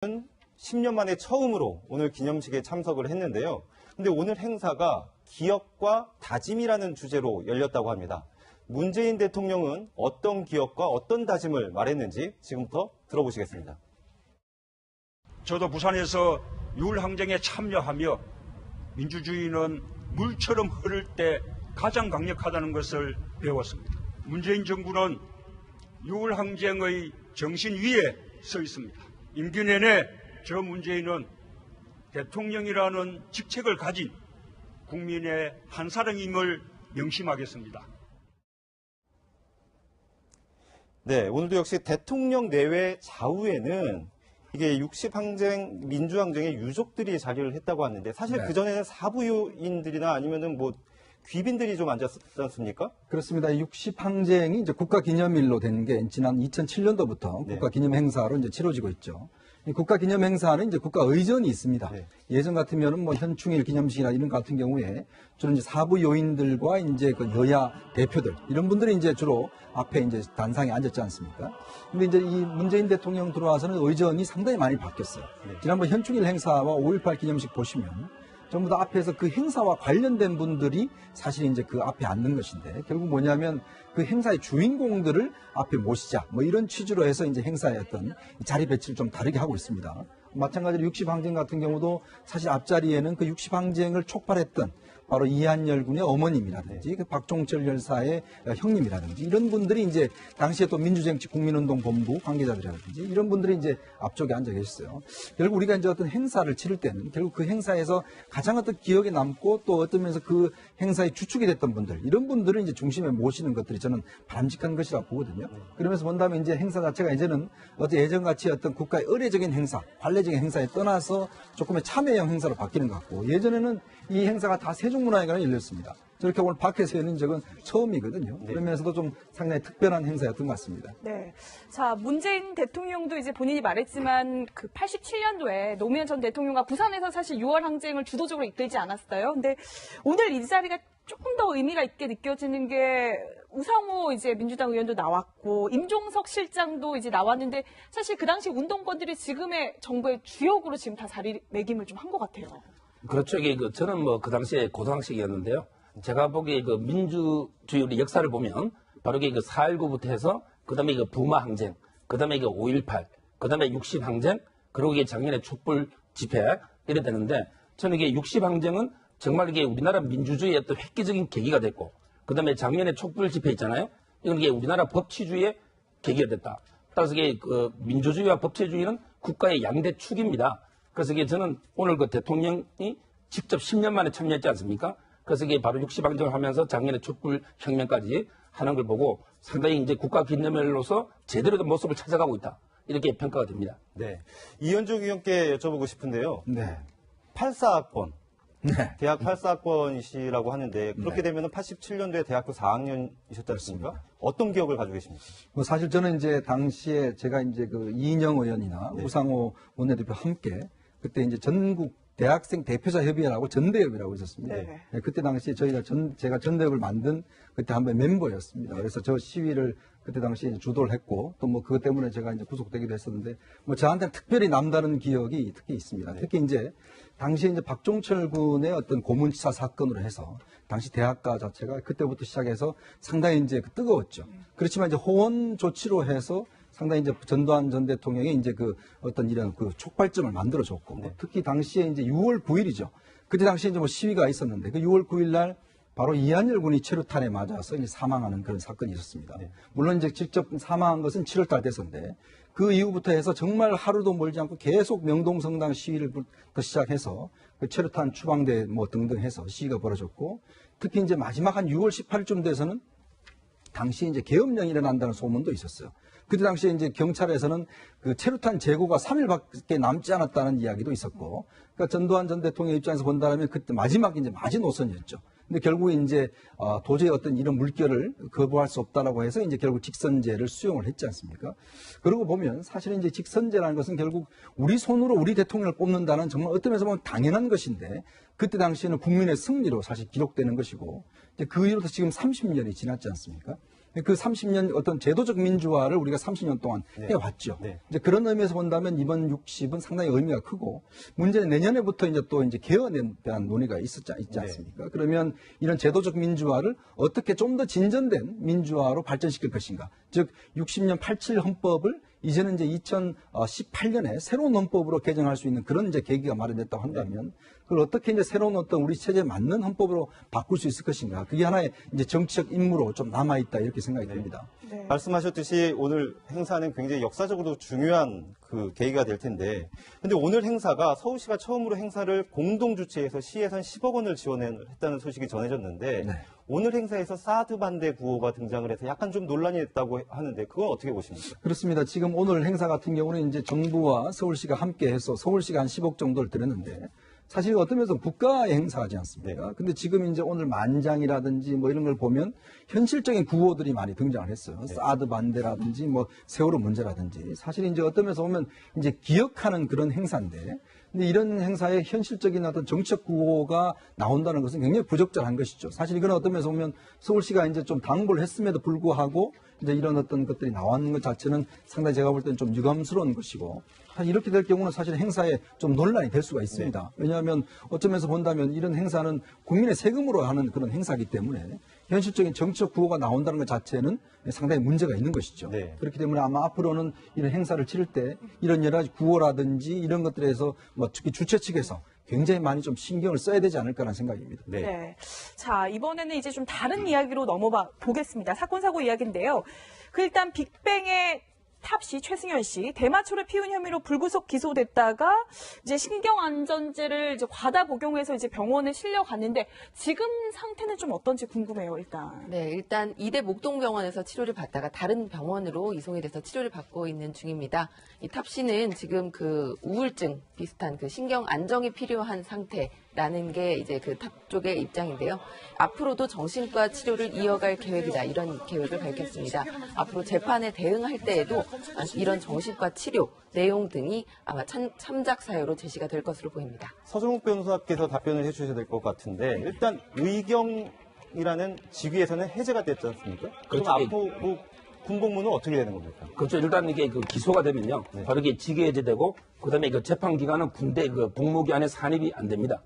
10년 만에 처음으로 오늘 기념식에 참석을 했는데요. 근데 오늘 행사가 기억과 다짐이라는 주제로 열렸다고 합니다. 문재인 대통령은 어떤 기억과 어떤 다짐을 말했는지 지금부터 들어보시겠습니다. 저도 부산에서 유월항쟁에 참여하며 민주주의는 물처럼 흐를 때 가장 강력하다는 것을 배웠습니다. 문재인 정부는 유월항쟁의 정신 위에 서 있습니다. 임기 내내 저 문재인은 대통령이라는 직책을 가진 국민의 한 사람임을 명심하겠습니다. 네, 오늘도 역시 대통령 내외 좌우에는 이게 60항쟁, 민주항쟁의 유족들이 자리를 했다고 하는데 사실 네. 그전에는 사부인들이나 아니면은 뭐 귀빈들이 좀 앉았지 않습니까? 그렇습니다. 60항쟁이 이제 국가기념일로 된 게 지난 2007년도부터 네. 국가기념 행사로 이제 치러지고 있죠. 이 국가기념 행사는 이제 국가의전이 있습니다. 네. 예전 같으면은 뭐 현충일 기념식이나 이런 같은 경우에 주로 이제 사부 요인들과 이제 그 여야 대표들 이런 분들이 이제 주로 앞에 이제 단상에 앉았지 않습니까? 근데 이제 이 문재인 대통령 들어와서는 의전이 상당히 많이 바뀌었어요. 네. 지난번 현충일 행사와 5.18 기념식 보시면 전부 다 앞에서 그 행사와 관련된 분들이 사실 이제 그 앞에 앉는 것인데 결국 뭐냐면 그 행사의 주인공들을 앞에 모시자 뭐 이런 취지로 해서 이제 행사의 어떤 자리 배치를 좀 다르게 하고 있습니다. 마찬가지로 60항쟁 같은 경우도 사실 앞자리에는 그 60항쟁을 촉발했던 바로 이한열 군의 어머님이라든지 그 박종철 열사의 형님이라든지 이런 분들이 이제 당시에 또 민주정치 국민운동본부 관계자들이라든지 이런 분들이 이제 앞쪽에 앉아 계셨어요. 결국 우리가 이제 어떤 행사를 치를 때는 결국 그 행사에서 가장 어떤 기억에 남고 또 어떤 면에서 그 행사의 주축이 됐던 분들 이런 분들을 이제 중심에 모시는 것들이 저는 바람직한 것이라고 보거든요. 그러면서 본다면 이제 행사 자체가 이제는 어떤 예전같이 어떤 국가의 의례적인 행사, 관례적인 행사에 떠나서 조금의 참여형 행사로 바뀌는 것 같고 예전에는 이 행사가 다 세종문화회관에 열렸습니다. 저렇게 오늘 밖에서 열린 적은 처음이거든요. 그러면서도 좀 상당히 특별한 행사였던 것 같습니다. 네. 자, 문재인 대통령도 이제 본인이 말했지만 그 87년도에 노무현 전 대통령과 부산에서 사실 6월 항쟁을 주도적으로 이끌지 않았어요. 근데 오늘 이 자리가 조금 더 의미가 있게 느껴지는 게 우상호 이제 민주당 의원도 나왔고 임종석 실장도 이제 나왔는데 사실 그 당시 운동권들이 지금의 정부의 주역으로 지금 다 자리매김을 좀 한 것 같아요. 그렇죠. 이게 저는 뭐 그 당시에 고등학생이었는데요. 제가 보기에 그 민주주의 우리 역사를 보면 바로 이게 그 4.19부터 해서 그다음에 이거 부마항쟁, 그다음에 이게 5.18, 그다음에 60항쟁, 그리고 이게 작년에 촛불 집회 이래 되는데 저는 이게 60항쟁은 정말 이게 우리나라 민주주의의 어떤 획기적인 계기가 됐고 그다음에 작년에 촛불 집회 있잖아요. 이건 이게 우리나라 법치주의의 계기가 됐다. 따라서 이게 그 민주주의와 법치주의는 국가의 양대 축입니다. 그래서 이게 저는 오늘 그 대통령이 직접 10년 만에 참여했지 않습니까? 그래서 이게 바로 60항쟁을 하면서 작년에 촛불 혁명까지 하는 걸 보고 상당히 이제 국가 기념일로서 제대로 된 모습을 찾아가고 있다. 이렇게 평가가 됩니다. 네. 이현juk 의원께 여쭤보고 싶은데요. 네. 84학번. 네. 대학 84학번이시라고 하는데 그렇게 네. 되면 87년도에 대학교 4학년이셨지 않습니까? 그렇습니다. 어떤 기억을 가지고 계십니까? 뭐 사실 저는 이제 당시에 제가 이제 그 이인영 의원이나 우상호 원내대표 함께 그때 이제 전국 대학생 대표자 협의회라고 전대협이라고 있었습니다. 네. 네, 그때 당시에 제가 전대협을 만든 그때 한번 멤버였습니다. 그래서 저 시위를 그때 당시에 주도를 했고 또 뭐 그것 때문에 제가 이제 구속되기도 했었는데 뭐 저한테는 특별히 남다른 기억이 특히 있습니다. 특히 이제 당시에 이제 박종철 군의 어떤 고문치사 사건으로 해서 당시 대학가 자체가 그때부터 시작해서 상당히 이제 뜨거웠죠. 그렇지만 이제 호원 조치로 해서 상당히 이제 전두환 전 대통령이 이제 그 어떤 이런 그 촉발점을 만들어줬고 특히 당시에 이제 6월 9일이죠. 그때 당시에 이제 뭐 시위가 있었는데 그 6월 9일 날 바로 이한열 군이 최루탄에 맞아서 이제 사망하는 그런 사건이 있었습니다. 물론 이제 직접 사망한 것은 7월 달 돼서인데 그 이후부터 해서 정말 하루도 멀지 않고 계속 명동성당 시위를 시작해서 그 최루탄 추방대 뭐 등등 해서 시위가 벌어졌고 특히 이제 마지막 한 6월 18일쯤 돼서는 당시에 이제 계엄령이 일어난다는 소문도 있었어요. 그때 당시에 이제 경찰에서는 그 체류탄 재고가 3일밖에 남지 않았다는 이야기도 있었고, 그러니까 전두환 전 대통령 입장에서 본다면 그때 마지막 이제 마지노선이었죠. 근데 결국 이제 도저히 어떤 이런 물결을 거부할 수 없다라고 해서 이제 결국 직선제를 수용을 했지 않습니까? 그러고 보면 사실 이제 직선제라는 것은 결국 우리 손으로 우리 대통령을 뽑는다는 정말 어떤 면에서 보면 당연한 것인데 그때 당시에는 국민의 승리로 사실 기록되는 것이고 이제 그 이후로도 지금 30년이 지났지 않습니까? 그 30년 어떤 제도적 민주화를 우리가 30년 동안 네. 해왔죠. 네. 이제 그런 의미에서 본다면 이번 60은 상당히 의미가 크고, 문제는 내년에부터 이제 또 이제 개헌에 대한 논의가 있지 네. 않습니까? 그러면 이런 제도적 민주화를 어떻게 좀 더 진전된 민주화로 발전시킬 것인가? 즉 60년 87 헌법을 이제는 이제 2018년에 새로운 헌법으로 개정할 수 있는 그런 이제 계기가 마련됐다고 한다면, 그걸 어떻게 이제 새로운 어떤 우리 체제에 맞는 헌법으로 바꿀 수 있을 것인가? 그게 하나의 이제 정치적 임무로 좀 남아있다, 이렇게 생각이 듭니다. 네. 말씀하셨듯이 오늘 행사는 굉장히 역사적으로 중요한 그 계기가 될 텐데, 근데 오늘 행사가 서울시가 처음으로 행사를 공동 주최해서 시에선 10억 원을 지원했다는 소식이 전해졌는데, 네. 오늘 행사에서 사드 반대 구호가 등장을 해서 약간 좀 논란이 됐다고 하는데, 그건 어떻게 보십니까? 그렇습니다. 지금 오늘 행사 같은 경우는 이제 정부와 서울시가 함께해서 서울시가 한 10억 정도를 들였는데, 사실 어떤 면에서 국가의 행사하지 않습니까? 근데 지금 이제 오늘 만장이라든지 뭐 이런 걸 보면 현실적인 구호들이 많이 등장을 했어요. 사드 반대라든지 뭐 세월호 문제라든지. 사실 이제 어떤 면에서 보면 이제 기억하는 그런 행사인데, 근데 이런 행사에 현실적인 어떤 정책 구호가 나온다는 것은 굉장히 부적절한 것이죠. 사실 이건 어떤 면에서 보면 서울시가 이제 좀 당부를 했음에도 불구하고 이제 이런 어떤 것들이 나왔는 것 자체는 상당히 제가 볼 때는 좀 유감스러운 것이고, 사실 이렇게 될 경우는 사실 행사에 좀 논란이 될 수가 있습니다. 왜냐하면 어쩌면서 본다면 이런 행사는 국민의 세금으로 하는 그런 행사이기 때문에 현실적인 정치적 구호가 나온다는 것 자체는 상당히 문제가 있는 것이죠. 네. 그렇기 때문에 아마 앞으로는 이런 행사를 치를 때 이런 여러 가지 구호라든지 이런 것들에서 뭐 특히 주최 측에서 굉장히 많이 좀 신경을 써야 되지 않을까라는 생각입니다. 네. 네. 자, 이번에는 이제 좀 다른 이야기로 넘어가 보겠습니다. 사건, 사고 이야기인데요. 그 일단 빅뱅의 탑씨 최승현 씨 대마초를 피운 혐의로 불구속 기소됐다가 이제 신경안전제를 이제 과다 복용해서 이제 병원에 실려갔는데 지금 상태는 좀 어떤지 궁금해요, 일단. 네, 일단 이대 목동병원에서 치료를 받다가 다른 병원으로 이송이 돼서 치료를 받고 있는 중입니다. 이 탑 씨는 지금 그 우울증 비슷한 그 신경 안정이 필요한 상태라는 게 이제 그 탑 쪽의 입장인데요. 앞으로도 정신과 치료를 이어갈 계획이다, 이런 계획을 밝혔습니다. 앞으로 재판에 대응할 때에도 이런 정신과 치료 내용 등이 아마 참작 사유로 제시가 될 것으로 보입니다. 서정욱 변호사께서 답변을 해주셔야 될 것 같은데, 일단 의경이라는 직위에서는 해제가 됐지 않습니까? 그럼 그렇죠. 앞으로 군복무는 어떻게 되는 겁니까? 그렇죠. 일단 이게 그 기소가 되면요. 네. 바로 이게 직위해제되고, 그 다음에 그 재판 기간은 군대 그 복무기한에 산입이 안 됩니다.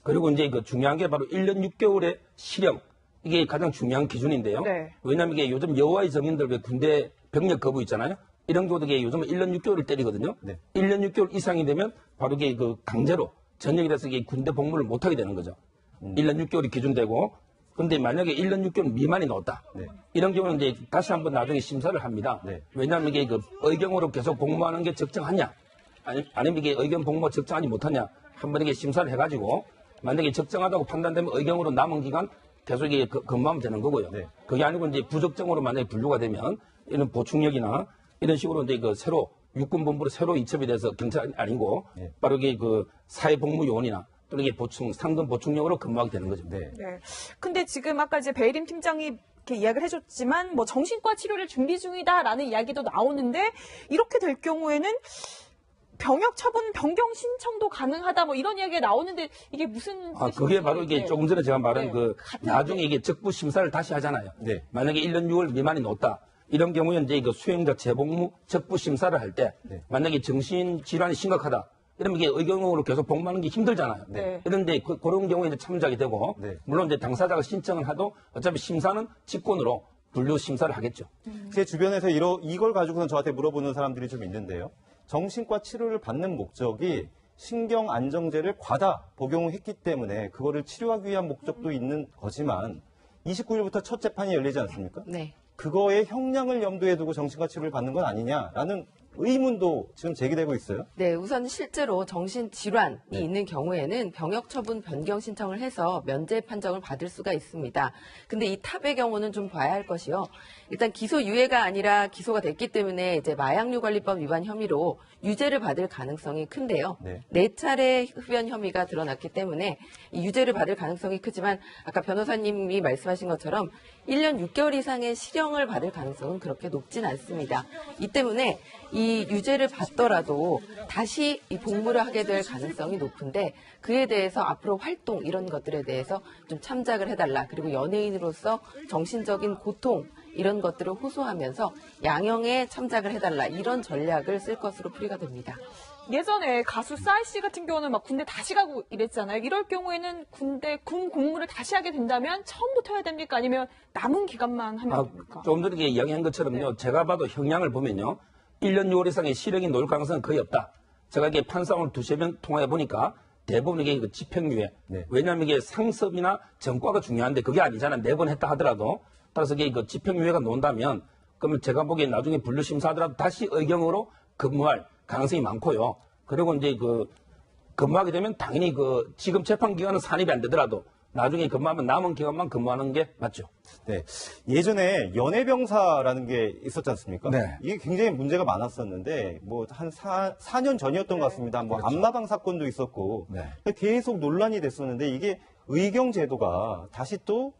그리고 이제 그 중요한 게 바로 1년 6개월의 실형. 이게 가장 중요한 기준인데요. 네. 왜냐하면 이게 요즘 여호와의 증인들 왜 군대 병력 거부 있잖아요. 이런 경우도 이게 요즘은 1년 6개월을 때리거든요. 네. 1년 6개월 이상이 되면 바로 이게 그 강제로 전역이 돼서 이게 군대 복무를 못하게 되는 거죠. 1년 6개월이 기준되고, 근데 만약에 1년 6개월 미만이 나왔다. 네. 이런 경우는 이제 다시 한번 나중에 심사를 합니다. 네. 왜냐하면 이게 그 의경으로 계속 복무하는 게 적정하냐, 아니면 이게 의경 복무가 적정하지 못하냐, 한번 이게 심사를 해가지고 만약에 적정하다고 판단되면 의경으로 남은 기간 계속 이게 근무하면 되는 거고요. 네. 그게 아니고 이제 부적정으로 만약에 분류가 되면 이런 보충력이나 이런 식으로 이제 그 새로 육군본부로 새로 이첩이 돼서 경찰이 아니고 네. 바로 이게 그 사회복무요원이나 또는 이게 상근 보충력으로 근무하게 되는 거죠. 네. 네. 근데 지금 아까 이제 배일임 팀장이 이렇게 이야기를 해줬지만 뭐 정신과 치료를 준비 중이다라는 이야기도 나오는데 이렇게 될 경우에는 병역 처분 변경 신청도 가능하다 뭐 이런 이야기가 나오는데 이게 무슨 뜻인지. 그게 바로 이게 네. 조금 전에 제가 말한 네. 그 같은 나중에 이게 적부 심사를 다시 하잖아요. 네. 만약에 1년 6월 미만이 높다. 이런 경우에 이제 그 수행자 재복무 적부 심사를 할 때 네. 만약에 정신 질환이 심각하다. 이러면 이게 의경으로 계속 복무하는 게 힘들잖아요. 네. 그런데 그런 경우에 이제 참작이 되고, 네. 물론 이제 당사자가 신청을 해도 어차피 심사는 직권으로 분류 심사를 하겠죠. 제 주변에서 이걸 가지고는 저한테 물어보는 사람들이 좀 있는데요. 정신과 치료를 받는 목적이 신경 안정제를 과다 복용했기 때문에 그거를 치료하기 위한 목적도 있는 거지만 29일부터 첫 재판이 열리지 않습니까? 네. 그거의 형량을 염두에 두고 정신과 치료를 받는 건 아니냐라는 의문도 지금 제기되고 있어요. 네, 우선 실제로 정신질환이 있는 경우에는 병역 처분 변경 신청을 해서 면제 판정을 받을 수가 있습니다. 근데 이 탑의 경우는 좀 봐야 할 것이요. 일단 기소 유예가 아니라 기소가 됐기 때문에 이제 마약류관리법 위반 혐의로 유죄를 받을 가능성이 큰데요. 네. 4차례 흡연 혐의가 드러났기 때문에 이 유죄를 받을 가능성이 크지만 아까 변호사님이 말씀하신 것처럼 1년 6개월 이상의 실형을 받을 가능성은 그렇게 높진 않습니다. 이 때문에 이 유죄를 받더라도 다시 이 복무를 하게 될 가능성이 높은데 그에 대해서 앞으로 활동 이런 것들에 대해서 좀 참작을 해달라. 그리고 연예인으로서 정신적인 고통 이런 것들을 호소하면서 양형에 첨삭을 해달라 이런 전략을 쓸 것으로 풀이가 됩니다. 예전에 가수 싸이 씨 같은 경우는 막 군대 다시 가고 이랬잖아요. 이럴 경우에는 군 복무를 다시 하게 된다면 처음부터 해야 됩니까? 아니면 남은 기간만 하면 됩니까? 조금 전에 이야기한 것처럼요. 제가 봐도 형량을 보면요. 1년 6월 이상의 실형이 나올 가능성은 거의 없다. 제가 이게 판사를 두세 번 통화해 보니까 대부분 이게 그 집행유예. 네. 왜냐하면 이게 상습이나 전과가 중요한데 그게 아니잖아요. 4번 했다 하더라도. 따라서 이게 그 집행유예가 나온다면 그러면 제가 보기엔 나중에 분류심사하더라도 다시 의경으로 근무할 가능성이 많고요. 그리고 이제 근무하게 되면 당연히 지금 재판 기간은 산입이 안 되더라도 나중에 근무하면 남은 기간만 근무하는 게 맞죠. 네. 예전에 연애병사라는 게 있었지 않습니까? 네. 이게 굉장히 문제가 많았었는데, 뭐, 한 4년 전이었던 것 같습니다. 뭐, 안마방 사건도 있었고, 네. 계속 논란이 됐었는데, 이게 의경제도가 다시 또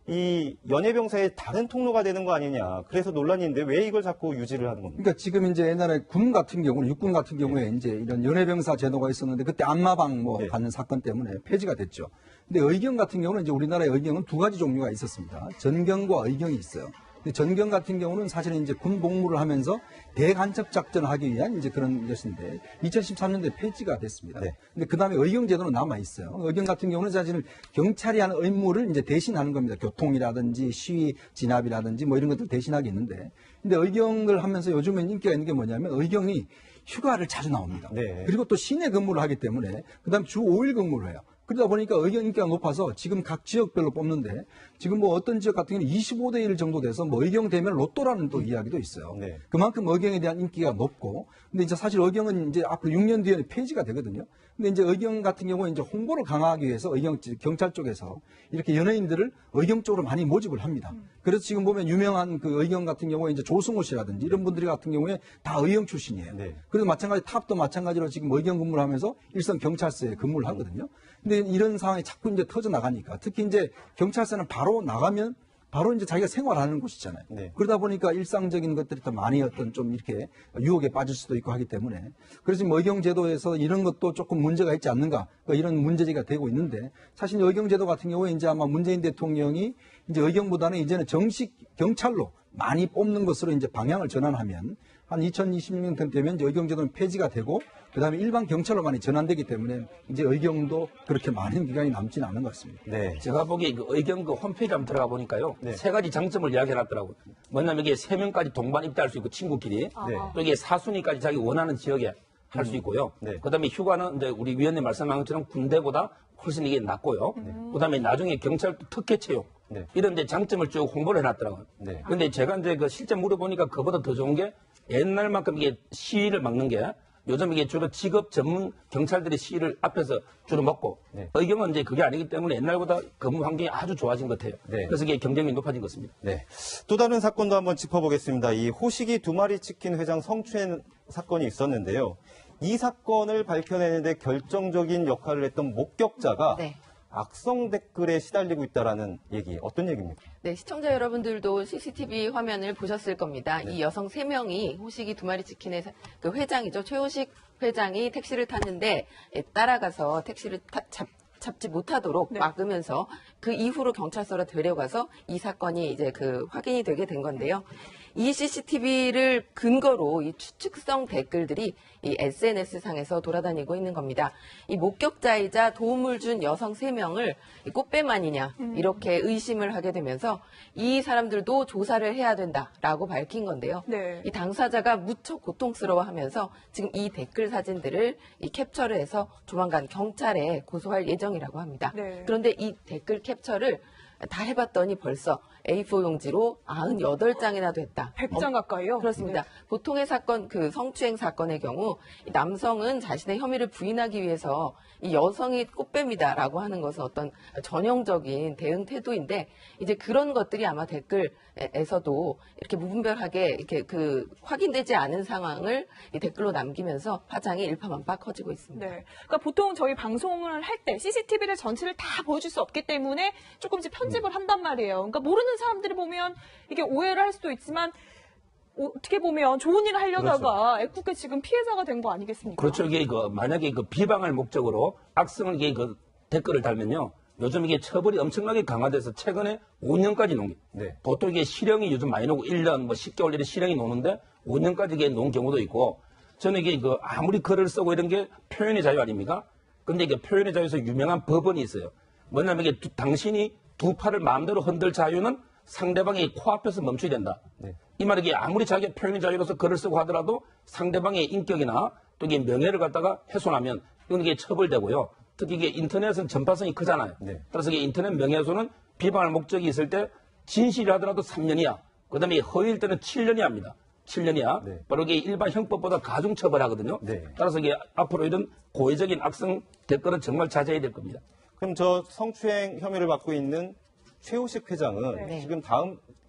이 연예병사의 다른 통로가 되는 거 아니냐. 그래서 논란이 있는데 왜 이걸 자꾸 유지를 하는 겁니까? 그러니까 지금 이제 옛날에 군 같은 경우는 육군 같은 경우에 이제 이런 연회병사 제도가 있었는데 그때 안마방 네. 가는 사건 때문에 폐지가 됐죠. 근데 의경 같은 경우는 이제 우리나라의 의경은 두 가지 종류가 있었습니다. 전경과 의경이 있어요. 근데 전경 같은 경우는 사실은 이제 군 복무를 하면서 대간첩 작전을 하기 위한 이제 그런 것인데 2013년도에 폐지가 됐습니다. 네. 근데 그 다음에 의경 제도는 남아 있어요. 의경 같은 경우는 사실은 경찰이 하는 의무를 이제 대신하는 겁니다. 교통이라든지 시위 진압이라든지 뭐 이런 것들 대신하게 있는데, 근데 의경을 하면서 요즘엔 인기가 있는 게 뭐냐면 의경이 휴가를 자주 나옵니다. 네. 그리고 또 시내 근무를 하기 때문에 그다음 주 5일 근무를 해요. 그러다 보니까 의경 인기가 높아서 지금 각 지역별로 뽑는데 지금 뭐 어떤 지역 같은 경우는 25대 1 정도 돼서 뭐 의경 되면 로또라는 또 이야기도 있어요. 네. 그만큼 의경에 대한 인기가 높고, 근데 이제 사실 의경은 이제 앞으로 6년 뒤에는 폐지가 되거든요. 근데 이제 의경 같은 경우는 이제 홍보를 강화하기 위해서 경찰 쪽에서 이렇게 연예인들을 의경 쪽으로 많이 모집을 합니다. 그래서 지금 보면 유명한 그 의경 같은 경우에 이제 조승우 씨라든지 이런 분들이 같은 경우에 다 의경 출신이에요. 네. 그래서 마찬가지 탑도 마찬가지로 지금 의경 근무를 하면서 일선 경찰서에 근무를 하거든요. 근데 이런 상황이 자꾸 이제 터져 나가니까, 특히 이제 경찰서는 바로 나가면 바로 이제 자기가 생활하는 곳이잖아요. 네. 그러다 보니까 일상적인 것들이 더 많이 어떤 좀 이렇게 유혹에 빠질 수도 있고 하기 때문에, 그래서 지금 의경제도에서 이런 것도 조금 문제가 있지 않는가, 이런 문제제기가 되고 있는데, 사실 의경제도 같은 경우에 이제 아마 문재인 대통령이 이제 의경보다는 이제는 정식 경찰로 많이 뽑는 것으로 이제 방향을 전환하면 한 2026년 되면 이제 의경제도는 폐지가 되고 그다음에 일반 경찰로 많이 전환되기 때문에 이제 의경도 그렇게 많은 기간이 남지는 않은 것 같습니다. 네. 제가 보기에 그 의경 그 홈페이지 한번 들어가 보니까요. 네. 3가지 장점을 이야기해놨더라고요. 뭐냐면 이게 3명까지 동반 입대할 수 있고 친구끼리. 네. 또 이게 사순위까지 자기 원하는 지역에 할 수 있고요. 네. 그다음에 휴가는 이제 우리 위원님 말씀한 것처럼 군대보다 훨씬 이게 낫고요. 그다음에 나중에 경찰 특혜 채용. 네. 이런 데 장점을 쭉 홍보를 해놨더라고요. 네. 근데 제가 이제 그 실제 물어보니까 그보다 더 좋은 게 옛날만큼 이게 시위를 막는 게 요즘 이게 주로 직업 전문 경찰들이 시위를 앞에서 주로 먹고 네. 의경은 이제 그게 아니기 때문에 옛날보다 근무 환경이 아주 좋아진 것 같아요. 네. 그래서 이게 경쟁력이 높아진 것 같습니다. 네. 또 다른 사건도 한번 짚어보겠습니다. 이 호식이 2마리 치킨 회장 성추행 사건이 있었는데요. 이 사건을 밝혀내는데 결정적인 역할을 했던 목격자가 네. 악성 댓글에 시달리고 있다라는 얘기, 어떤 얘기입니까? 네, 시청자 여러분들도 CCTV 화면을 보셨을 겁니다. 네. 이 여성 3명이 호식이 2마리 치킨의 그 회장이죠. 최호식 회장이 택시를 탔는데 따라가서 택시를 잡지 못하도록 네. 막으면서 그 이후로 경찰서로 데려가서 이 사건이 이제 그 확인이 되게 된 건데요. 이 CCTV를 근거로 이 추측성 댓글들이 이 SNS상에서 돌아다니고 있는 겁니다. 이 목격자이자 도움을 준 여성 3명을 꽃뱀 아니냐 이렇게 의심을 하게 되면서 이 사람들도 조사를 해야 된다라고 밝힌 건데요. 네. 이 당사자가 무척 고통스러워하면서 지금 이 댓글 사진들을 이 캡처를 해서 조만간 경찰에 고소할 예정이라고 합니다. 네. 그런데 이 댓글 캡처를 다 해봤더니 벌써 A4 용지로 98장이나 됐다. 100장 가까이요? 그렇습니다. 보통의 사건, 그 성추행 사건의 경우 이 남성은 자신의 혐의를 부인하기 위해서 이 여성이 꽃뱀이다라고 하는 것은 어떤 전형적인 대응 태도인데 이제 그런 것들이 아마 댓글에서도 이렇게 무분별하게 이렇게 그 확인되지 않은 상황을 이 댓글로 남기면서 파장이 일파만파 커지고 있습니다. 네. 그러니까 보통 저희 방송을 할 때 CCTV를 전체를 다 보여줄 수 없기 때문에 조금 이제 편집을 한단 말이에요. 그러니까 모르는 사람들이 보면 이게 오해를 할 수도 있지만 어떻게 보면 좋은 일을 하려다가 애꿎게 지금 피해자가 된 거 아니겠습니까? 그렇죠. 이게 만약에 비방할 목적으로 악성을 이게 댓글을 달면요. 요즘 이게 처벌이 엄청나게 강화돼서 최근에 5년까지 놓은 게 네. 보통 이게 실형이 요즘 많이 나오고 1년, 뭐 10개월 이런 실형이 나오는데 5년까지 이게 놓은 경우도 있고 저는 이게 그 아무리 글을 쓰고 이런 게 표현의 자유 아닙니까? 근데 이게 표현의 자유에서 유명한 법원이 있어요. 뭐냐면 이게 당신이 두 팔을 마음대로 흔들 자유는 상대방의 코앞에서 멈춰야 된다. 네. 이 말이 이게 아무리 자기가 표현의 자유로서 글을 쓰고 하더라도 상대방의 인격이나 또 이게 명예를 갖다가 훼손하면 이건 이게 처벌되고요. 특히 이게 인터넷은 전파성이 크잖아요. 네. 따라서 이게 인터넷 명예훼손은 비방할 목적이 있을 때 진실이 하더라도 3년이야. 그 다음에 허위일 때는 7년이 합니다. 7년이야. 네. 바로 이게 일반 형법보다 가중 처벌하거든요. 네. 따라서 이게 앞으로 이런 고의적인 악성 댓글은 정말 자제해야 될 겁니다. 그럼 저 성추행 혐의를 받고 있는 최우식 회장은 네. 지금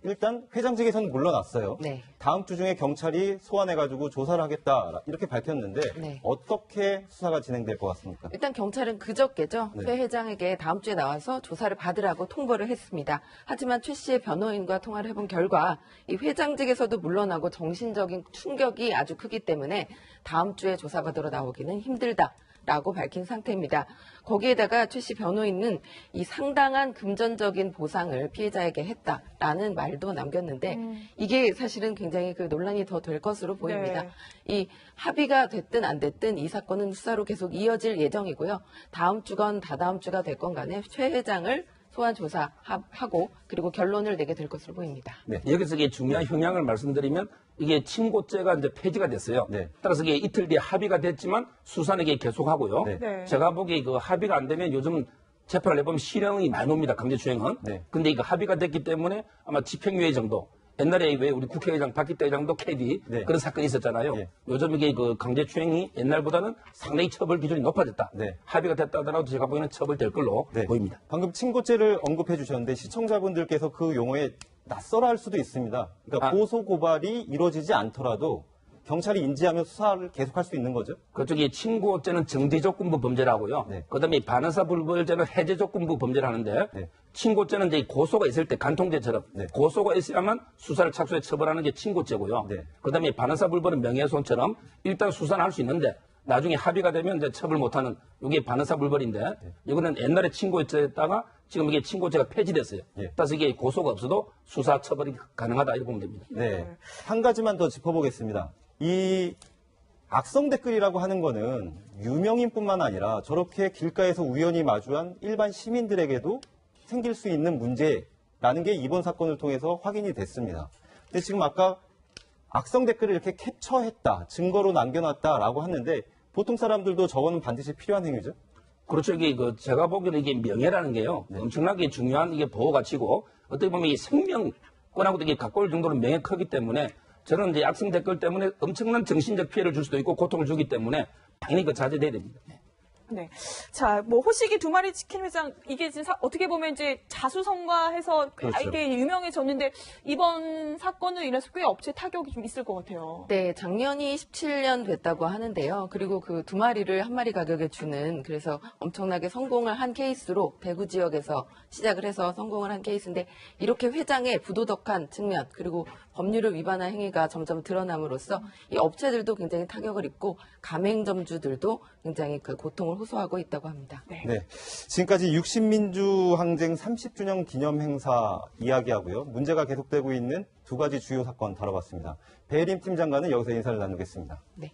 일단 회장직에서는 물러났어요. 네. 다음 주 중에 경찰이 소환해가지고 조사를 하겠다 이렇게 밝혔는데 네. 어떻게 수사가 진행될 것 같습니까? 일단 경찰은 그저께죠. 네. 최 회장에게 다음 주에 나와서 조사를 받으라고 통보를 했습니다. 하지만 최 씨의 변호인과 통화를 해본 결과 이 회장직에서도 물러나고 정신적인 충격이 아주 크기 때문에 다음 주에 조사받으러 나오기는 힘들다라고 밝힌 상태입니다. 거기에다가 최 씨 변호인은 이 상당한 금전적인 보상을 피해자에게 했다라는 말도 남겼는데 이게 사실은 굉장히 그 논란이 더 될 것으로 보입니다. 네. 이 합의가 됐든 안 됐든 이 사건은 수사로 계속 이어질 예정이고요. 다음 주건 다다음 주가 됐건 간에 최 회장을 소환 조사하고 그리고 결론을 내게 될 것으로 보입니다. 네. 여기서 이게 중요한 형량을 말씀드리면 이게 친고죄가 이제 폐지가 됐어요. 네. 따라서 이게 이틀 뒤에 합의가 됐지만 수사는 이게 계속하고요. 네. 네. 제가 보기에 그 합의가 안 되면 요즘 재판을 해보면 실형이 많이 옵니다. 강제추행은. 네. 근데 이거 합의가 됐기 때문에 아마 집행유예 정도. 옛날에 왜 우리 국회의장 박기태 의장도 캐디 네. 그런 사건이 있었잖아요. 예. 요즘 이게 그 강제추행이 옛날보다는 상당히 처벌 기준이 높아졌다. 네. 합의가 됐다 하더라도 제가 보기에는 처벌될 걸로 네. 보입니다. 방금 친고죄를 언급해 주셨는데 시청자분들께서 그 용어에 낯설어 할 수도 있습니다. 그러니까 고소 고발이 이루어지지 않더라도 경찰이 인지하면 수사를 계속할 수 있는 거죠? 그쪽이 친고죄는 정지조건부 범죄라고요. 네. 그다음에 반의사 불벌죄는 해제조건부 범죄를 하는데 네. 친고죄는 이제 고소가 있을 때 간통죄처럼 네. 고소가 있어야만 수사를 착수해 처벌하는 게 친고죄고요. 네. 그다음에 반의사 불벌은 명예훼손처럼 일단 수사는 할 수 있는데 나중에 합의가 되면 이제 처벌 못하는 이게 반의사 불벌인데 이거는 옛날에 친고죄였다가 지금 이게 친고죄가 폐지됐어요. 예. 따라서 이게 고소가 없어도 수사 처벌이 가능하다 이렇게 보면 됩니다. 네. 한 가지만 더 짚어보겠습니다. 이 악성 댓글이라고 하는 거는 유명인뿐만 아니라 저렇게 길가에서 우연히 마주한 일반 시민들에게도 생길 수 있는 문제라는 게 이번 사건을 통해서 확인이 됐습니다. 근데 지금 아까 악성 댓글을 이렇게 캡처했다, 증거로 남겨놨다라고 하는데 보통 사람들도 저거는 반드시 필요한 행위죠? 그렇죠. 이게 그 제가 보기에는 이게 명예라는 게요. 엄청나게 중요한 이게 보호 가치고 어떻게 보면 이 생명권하고도 이게 가까울 정도로 명예 크기 때문에 저는 이제 악성 댓글 때문에 엄청난 정신적 피해를 줄 수도 있고 고통을 주기 때문에 당연히 그 자제돼야 됩니다. 네. 자, 뭐 호식이 두 마리 치킨 회장 이게 이제 어떻게 보면 이제 자수성가해서 그렇죠. 이게 유명해졌는데 이번 사건으로 인해서 꽤 업체 타격이 좀 있을 것 같아요. 네, 작년이 17년 됐다고 하는데요. 그리고 그 두 마리를 한 마리 가격에 주는 그래서 엄청나게 성공을 한 케이스로 대구 지역에서 시작을 해서 성공을 한 케이스인데 이렇게 회장의 부도덕한 측면 그리고 법률을 위반한 행위가 점점 드러남으로써 이 업체들도 굉장히 타격을 입고 가맹점주들도 굉장히 그 고통을 호소하고 있다고 합니다. 네. 지금까지 60민주 항쟁 30주년 기념 행사 이야기하고요. 문제가 계속되고 있는 두 가지 주요 사건 다뤄봤습니다. 배혜림 팀장과는 여기서 인사를 나누겠습니다. 네.